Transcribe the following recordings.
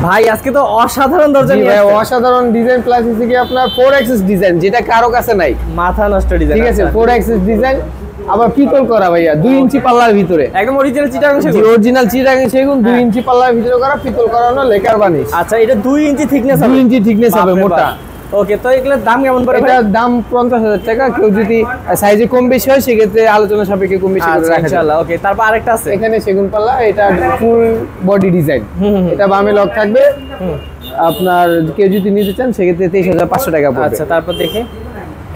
ভাই আজকে তো অসাধারণ দরজা নিয়ে আসছেন। অসাধারণ ডিজাইন প্লাস হচ্ছে কি আপনার 4 অ্যাক্সেস ডিজাইন, যেটা কারো কাছে নাই, মাথা নষ্ট ডিজাইন। ঠিক আছে, 4 অ্যাক্সেস ডিজাইন, আবার পিতল করা ভাইয়া 2 ইঞ্চি পাল্লার ভিতরে, একদম অরিজিনাল চিটাগাং সেগুন। অরিজিনাল চিটাগাং সেগুন 2 ইঞ্চি পাল্লার ভিতরে করা, পিতল করানো, লেকার বানিশ। আচ্ছা, এটা 2 ইঞ্চি থিকনেস হবে, 2 ইঞ্চি থিকনেস হবে, বাপরে মোটা। বাপ। ওকে, তো এগুলোর দাম কেমন পড়ে? এটার দাম 50,000 টাকা। কেউ যদি সাইজে কম বেশি হয় সেক্ষেত্রে আলোচনা সাপেক্ষে কম বেশি করে আচ্ছা রাখা যাবে। ইনশাআল্লাহ। ওকে, তারপর আরেকটা আছে এখানে সেগুন পাল্লা, এটা ফুল বডি ডিজাইন, এটা বামে লক থাকবে। আপনার কেউ যদি নিতে চান সেক্ষেত্রে 23,500 টাকা পড়বে। আচ্ছা, তারপর দেখি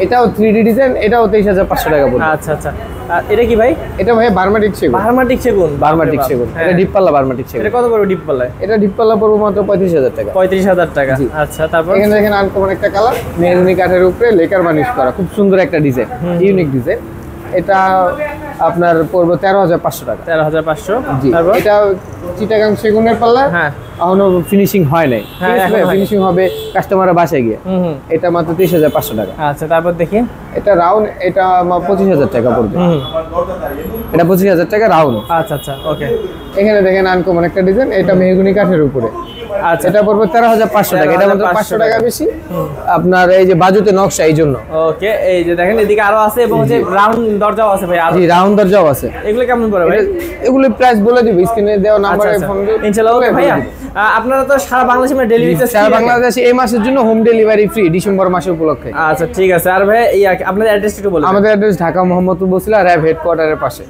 এটাও 3D ডিজাইন, এটাও 23,500 টাকা পড়বে। আচ্ছা আচ্ছা, আর এটা কি ভাই? এটা ভাই বার্মাটিক সেগুন। বার্মাটিক সেগুন, বার্মাটিক সেগুন, এটা ডিপ পাল্লা বার্মাটিক সেগুন। এটা কত পড়বে ডিপ পাল্লায়? এটা ডিপ পাল্লা পড়বে মাত্র 35,000 টাকা। 35,000 টাকা। আচ্ছা, তারপর এখানে দেখেন আনকমন একটা কালার, মেহগনি কাঠের উপরে লেকার বানিশ করা, খুব সুন্দর একটা ডিজাইন, ইউনিক ডিজাইন। এটা আপনার পড়বে 13,500 টাকা। 13,500। জি, তারপর এটা চিটাগাং সেগুনের পাল্লা, হ্যাঁ, এখনো ফিনিশিং হয় নাই, হ্যাঁ, ফিনিশিং হবে কাস্টমারের বাসায় গিয়ে। এটা মাত্র 23,500 টাকা। আচ্ছা, তারপর দেখি এটা রাউন্ড, এটা 25,000 টাকা পড়বে। এটা 25,000 টাকা রাউন্ড। আচ্ছা আচ্ছা, ওকে। এখানে দেখেন আনকমন একটা ডিজাইন, এটা মেহগনি কাঠের উপরে। আচ্ছা, এটা পড়বে 13,500 টাকা। এটা মাত্র 500 টাকা বেশি। আপনার এই যে বাজুতে নকশা, এই জন্য। ওকে, এই যে দেখেন এদিকে আরো আছে, এবং হচ্ছে রাউন্ড দরজাও আছে ভাই। জি, রাউন্ড দরজাও আছে। এগুলো কেমন পড়ে ভাই? এগুলো প্রাইস বলে দিব, স্ক্রিনে দেওয়া নাম্বারে ফোন দিন ইনশাআল্লাহ। ওকে ভাইয়া, আপনারা তো সারা বাংলাদেশে ডেলিভারি চার্জ, সারা বাংলাদেশে এই মাসের জন্য হোম ডেলিভারি ফ্রি, ডিসেম্বর মাস উপলক্ষে। আচ্ছা, ঠিক আছে। আর ভাই আপনাদের অ্যাড্রেস একটু বলুন। আমাদের অ্যাড্রেস ঢাকা মোহাম্মদপুর বসিলা র্যাব হেডকোয়ার্টারের পাশে।